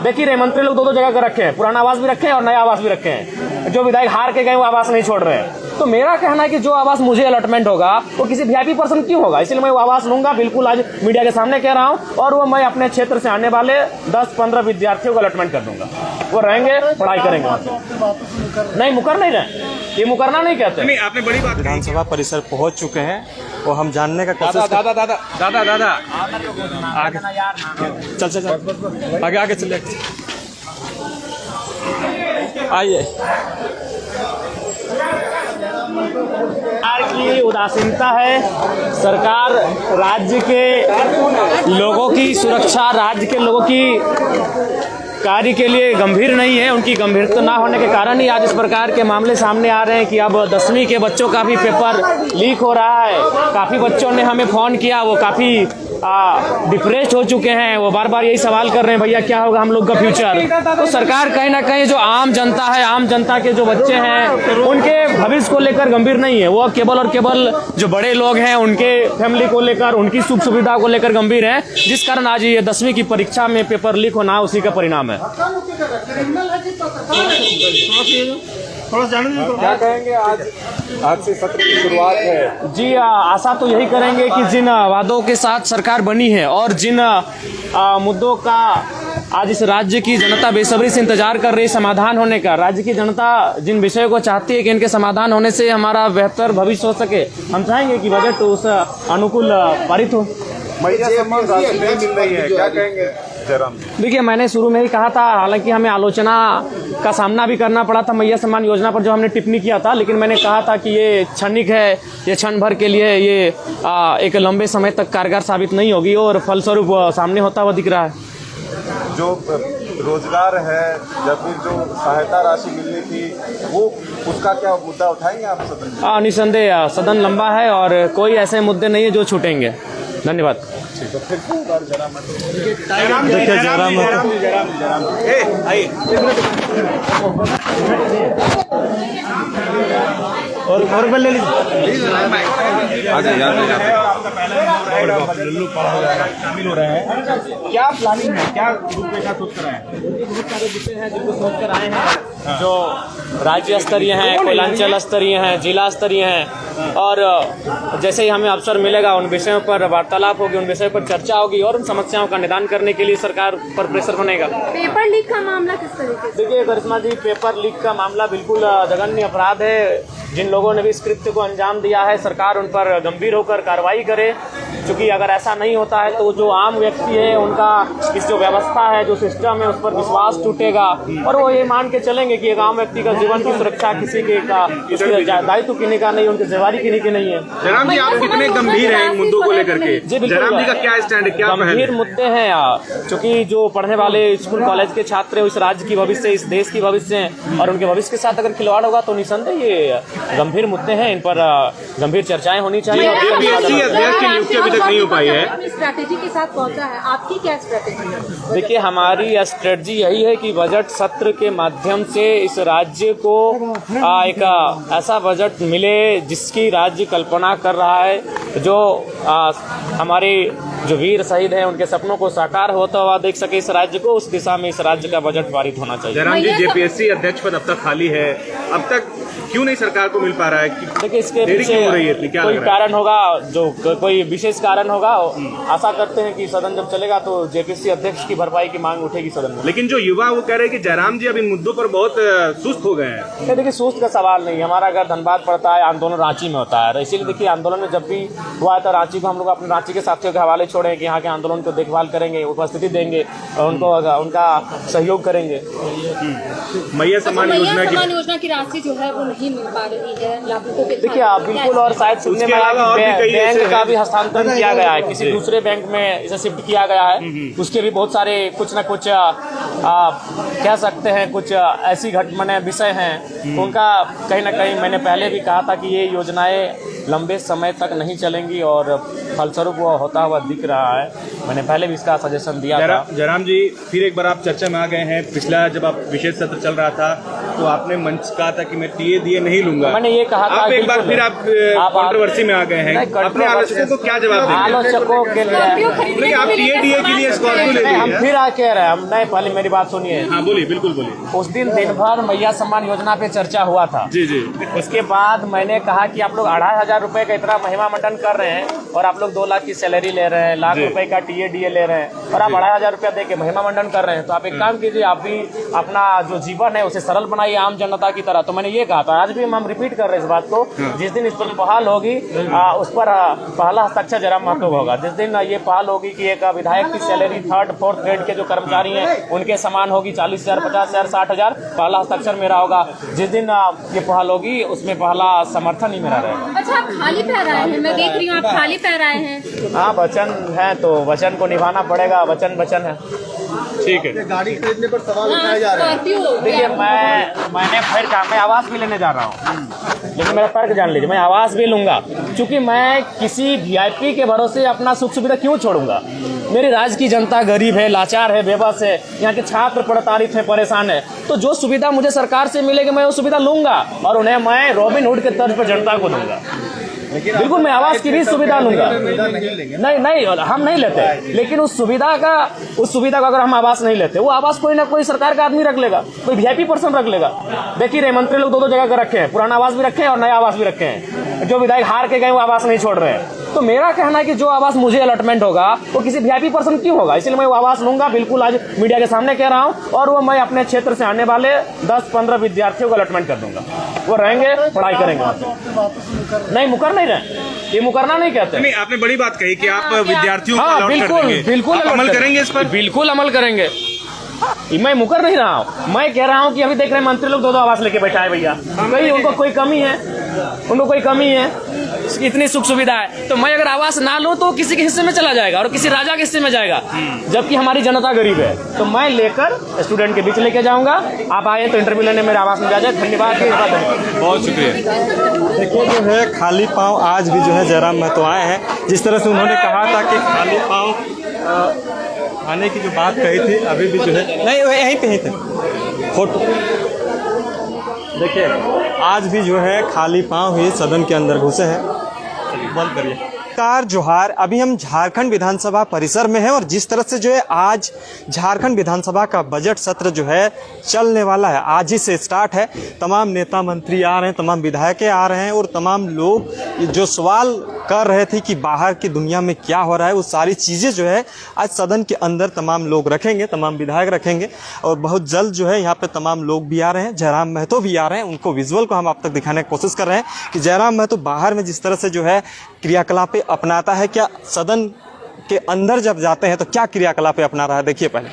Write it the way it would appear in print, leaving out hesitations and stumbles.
देख ही रहे मंत्री लोग दो जगह कर रखे हैं, पुराना आवास भी रखे हैं और नया आवास भी रखे हैं। जो विधायक हार के गए वो आवास नहीं छोड़ रहे हैं। तो मेरा कहना है कि जो आवास मुझे अलॉटमेंट होगा वो किसी वीआईपी पर्सन क्यों होगा, इसलिए मैं वो आवास लूंगा। बिल्कुल आज मीडिया के सामने कह रहा हूँ, और वो मैं अपने क्षेत्र से आने वाले 10-15 विद्यार्थियों को अलॉटमेंट कर दूंगा। वो रहेंगे, पढ़ाई करेंगे। नहीं, मुकर नहीं रहे, ये मुकरना नहीं कहते। नहीं, आपने बड़ी बात। विधानसभा परिसर पहुंच चुके हैं और हम जानने का कोशिश दादा आगे चल आगे चले आइए। सरकार की उदासीनता है। सरकार राज्य के लोगों की सुरक्षा, राज्य के लोगों की कार्य के लिए गंभीर नहीं है। उनकी गंभीरता ना होने के कारण ही आज इस प्रकार के मामले सामने आ रहे हैं कि अब 10वीं के बच्चों का भी पेपर लीक हो रहा है। काफ़ी बच्चों ने हमें फ़ोन किया, वो काफ़ी डिप्रेस्ड हो चुके हैं। वो बार बार यही सवाल कर रहे हैं, भैया क्या होगा हम लोग का फ्यूचर। तो सरकार कहीं ना कहीं जो आम जनता है, आम जनता के जो बच्चे हैं, उनके भविष्य को लेकर गंभीर नहीं है। वो केवल और केवल जो बड़े लोग हैं उनके फैमिली को लेकर, उनकी सुख सुविधा को लेकर गंभीर है, जिस कारण आज ये 10वीं की परीक्षा में पेपर लीक होना उसी का परिणाम है। क्या कहेंगे, आज से सत्र की शुरुआत है जी। आशा तो यही करेंगे कि जिन वादों के साथ सरकार बनी है और जिन मुद्दों का आज इस राज्य की जनता बेसब्री से इंतजार कर रही समाधान होने का, राज्य की जनता जिन विषयों को चाहती है कि इनके समाधान होने से हमारा बेहतर भविष्य हो सके, हम चाहेंगे कि बजट उस अनुकूल पारित हो। मैया सम्मान राशि नहीं मिल रही है, क्या कहेंगे जयराम? देखिए, मैंने शुरू में ही कहा था, हालांकि हमें आलोचना का सामना भी करना पड़ा था मैया सम्मान योजना पर जो हमने टिप्पणी किया था, लेकिन मैंने कहा था कि ये क्षणिक है, ये क्षण भर के लिए, ये एक लंबे समय तक कारगर साबित नहीं होगी और फलस्वरूप सामने होता हुआ दिख रहा है। जो रोजगार है या फिर जो सहायता राशि मिलनी थी, वो उसका क्या मुद्दा उठाएंगे आप सदन में? निसंदेह सदन लंबा है और कोई ऐसे मुद्दे नहीं है जो छूटेंगे। धन्यवाद। देखिए जयराम और ले लीजिए, शामिल हो रहे हैं। क्या प्लानिंग है, क्या रूपरेखा सोच कर आए हैं? बहुत सारे विषय हैं जिनको सोच कर आए हैं, जो राज्य स्तरीय हैं, कोयलांचल स्तरीय हैं, जिला स्तरीय हैं, और जैसे ही हमें अवसर मिलेगा उन विषयों पर वार्तालाप होगी, उन विषयों पर चर्चा होगी और उन समस्याओं का निदान करने के लिए सरकार पर प्रेशर बनेगा। पेपर लीक का मामला किस तरीके से? देखिए करिश्मा जी, पेपर लीक का मामला बिल्कुल जघन्य अपराध है। जिन लोगों ने भी इस कृत्य को अंजाम दिया है, सरकार उन पर गंभीर होकर कार्रवाई करे, क्योंकि अगर ऐसा नहीं होता है तो जो आम व्यक्ति है उनका इस जो व्यवस्था है, जो सिस्टम है, उस पर विश्वास टूटेगा और वो ये मान के चलेंगे कि एक आम व्यक्ति का जीवन की सुरक्षा किसी के का दायित्व किन्हीं का नहीं, उनकी जिम्मेदारी किन्हीं की नहीं है। जयराम जी, आप कितने गंभीर हैं इन मुद्दों को लेकर के? जयराम जी का क्या स्टैंड है, क्या गंभीर मुद्दे हैं, क्योंकि जो पढ़ने वाले स्कूल कॉलेज के छात्र है, इस राज्य की भविष्य, इस देश की भविष्य है, और उनके भविष्य के साथ अगर खिलवाड़ होगा तो निसंदेह ये गंभीर मुद्दे हैं। इन पर गंभीर चर्चाएं होनी चाहिए। जेपीएससी अध्यक्ष की नियुक्ति अभी तक नहीं हो पाई है। अपनी स्ट्रैटेजी के साथ पहुंचा है, आपकी क्या स्ट्रैटेजी है? देखिए, हमारी स्ट्रेटजी यही है कि बजट सत्र के माध्यम से इस राज्य को एक ऐसा बजट मिले जिसकी राज्य कल्पना कर रहा है, जो हमारे जो वीर शहीद हैं उनके सपनों को साकार होता हुआ देख सके इस राज्य को, उस दिशा में इस राज्य का बजट पारित होना चाहिए। जयराम जी, जेपीएससी अध्यक्ष पद अब तक खाली है, अब तक क्यों नहीं सरकार को मिल पा रहा है? देखिए, इसके देरी क्यों हो रही है? पीछे क्या कोई कारण होगा, जो कोई विशेष कारण होगा। आशा करते हैं कि सदन जब चलेगा तो जेपीएससी अध्यक्ष की भरपाई की मांग उठेगी सदन में। लेकिन जो युवा वो कह रहे हैं कि जयराम जी अब इन मुद्दों पर बहुत सुस्त हो गए हैं। देखिए, सुस्त का सवाल नहीं, हमारा अगर धनबाद पड़ता है, आंदोलन रांची में होता है, इसीलिए देखिए आंदोलन में जब भी हुआ था रांची को हम लोग अपने रांची के साथियों के हवाले छोड़े कि यहाँ के आंदोलन को देखभाल करेंगे, उपस्थिति देंगे और उनको उनका सहयोग करेंगे। मैया सम्मान योजना की राशि जो है वो नहीं मिल पा रही है लाभुकों के। देखिए बिल्कुल, और शायद सुनने में आया कि बैंक का भी हस्तांतरण किया गया है, किसी दूसरे बैंक में इसे शिफ्ट किया गया है। उसके भी बहुत सारे कुछ न कुछ कह सकते हैं, कुछ ऐसी घटनाएं विषय हैं उनका कहीं ना कहीं, मैंने पहले भी कहा था कि ये योजनाएं लंबे समय तक नहीं चलेंगी और फलस्वरूप वो होता हुआ दिख रहा है। मैंने पहले भी इसका सजेशन दिया था। जयराम जी, फिर एक बार आप चर्चा में आ गए हैं। पिछला जब आप विशेष सत्र चल रहा था तो आपने मंच कहा था कि मैं टीए नहीं लूंगा। मैंने ये कहा था, आप एक बार फिर आप कंट्रोवर्सी में आ गए हैं। अपने आलोचकों को क्या जवाब देंगे? आलोचकों के लिए आप टीए के लिए स्कॉर्पियो ले हम लीजिए। फिर कह रहे हैं हम नहीं, पहले मेरी बात सुनिए। हाँ बोलिए, बिल्कुल बोलिए। उस दिन भर मैया सम्मान योजना पे चर्चा हुआ था। जी जी। उसके बाद मैंने कहा कि आप लोग 2500 रुपए का इतना महिमा मंडन कर रहे हैं और आप लोग 2 लाख की सैलरी ले रहे हैं, लाख रुपए का टीए ले रहे हैं और आप 2500 रुपया दे के महिमा मंडन कर रहे हैं। तो आप एक काम कीजिए, आप भी अपना जो जीवन है उसे सरल बनाइए आम जनता की तरह। तो मैंने ये कहा था, आज भी हम रिपीट कर रहे हैं इस बात को। जिस दिन इस पर पहल होगी उस पर पहला हस्ताक्षर जयराम महतो होगा। जिस दिन ये पहल होगी कि एक विधायक की सैलरी 3rd 4th ग्रेड के जो कर्मचारी हैं उनके समान होगी, 40,000, 50,000, 60,000, पहला हस्ताक्षर मेरा होगा। जिस दिन ये पहल होगी उसमें पहला समर्थन ही मेरा रहेगा। अच्छा, आप खाली पैर आए हैं, मैं देख रही हूँ आप खाली पैर आए हैं। हाँ, वचन है तो वचन को निभाना पड़ेगा, वचन है। ठीक है। गाड़ी खरीदने पर सवाल उठाए जा रहे हैं। देखिए, मैंने फिर कहा मैं आवास भी लेने जा रहा हूँ, लेकिन मेरा तर्क जान लीजिए, मैं आवास भी लूंगा क्योंकि मैं किसी वीआईपी के भरोसे अपना सुख सुविधा क्यों छोड़ूंगा। मेरी राज्य की जनता गरीब है, लाचार है, बेबस है, यहाँ के छात्र प्रताड़ित है, परेशान है। तो जो सुविधा मुझे सरकार से मिलेगी मैं वो सुविधा लूंगा और उन्हें मैं रॉबिन हुड के तर्ज पर जनता को दूंगा। बिल्कुल, मैं आवास की भी सुविधा लूंगा। नहीं, हम नहीं लेते, लेकिन उस सुविधा का अगर हम आवास नहीं लेते, वो आवास कोई ना कोई सरकार का आदमी रख लेगा, कोई वीआईपी पर्सन रख लेगा। देखिए रहे मंत्री लोग 2 जगह का रखे हैं, पुराना आवास भी रखे हैं और नया आवास भी रखे हैं। जो विधायक हार के गए वो आवास नहीं छोड़ रहे हैं। तो मेरा कहना है कि जो आवास मुझे अलॉटमेंट होगा वो किसी वीआईपी पर्सन क्यों होगा, इसलिए मैं वो आवास लूंगा। बिल्कुल, आज मीडिया के सामने कह रहा हूँ और वो मैं अपने क्षेत्र से आने वाले 10-15 विद्यार्थियों को अलॉटमेंट कर दूंगा। वो रहेंगे, पढ़ाई करेंगे। नहीं, मुकर नहीं रहे, ये मुकरना नहीं कहते। नहीं, आपने बड़ी बात कही कि आप विद्यार्थियों को अलॉट कर देंगे। बिल्कुल आप अमल करेंगे इस पर? बिल्कुल अमल करेंगे। मैं मुकर नहीं रहा हूँ, मैं कह रहा हूँ कि अभी देख रहे हैं मंत्री लोग 2 आवास लेके बैठा है भैया। कहीं उनको कोई कमी है, इतनी सुख सुविधा है। तो मैं अगर आवास ना लूं तो किसी के हिस्से में चला जाएगा और किसी राजा के हिस्से में जाएगा, जबकि हमारी जनता गरीब है। तो मैं लेकर स्टूडेंट के बीच लेके जाऊंगा। आप आए तो इंटरव्यू लेने मेरे आवास में जा जाए। धन्यवाद, बहुत शुक्रिया। देखिए, जो है खाली पाँव आज भी जो है जयराम महतो आए हैं। जिस तरह से उन्होंने कहा था कि खाली पाँव आने की जो बात कही थी, अभी भी जो है नहीं, यहीं पे ही थे फोटो। देखिए, आज भी जो है खाली पाँव ही सदन के अंदर घुसे हैं। बंद करिए। नमस्कार, जोहार। अभी हम झारखंड विधानसभा परिसर में हैं और जिस तरह से जो है आज झारखंड विधानसभा का बजट सत्र जो है चलने वाला है, आज ही से स्टार्ट है। तमाम नेता मंत्री आ रहे हैं, तमाम विधायक आ रहे हैं और तमाम लोग जो सवाल कर रहे थे कि बाहर की दुनिया में क्या हो रहा है, वो सारी चीज़ें जो है आज सदन के अंदर तमाम लोग रखेंगे, तमाम विधायक रखेंगे और बहुत जल्द जो है यहाँ पे तमाम लोग भी आ रहे हैं। जयराम महतो भी आ रहे हैं, उनको विजुअल को हम आप तक दिखाने की कोशिश कर रहे हैं कि जयराम महतो बाहर में जिस तरह से जो है क्रियाकलापें अपनाता है, क्या सदन के अंदर जब जाते हैं तो क्या क्रियाकलापें अपना रहा है, देखिए पहले।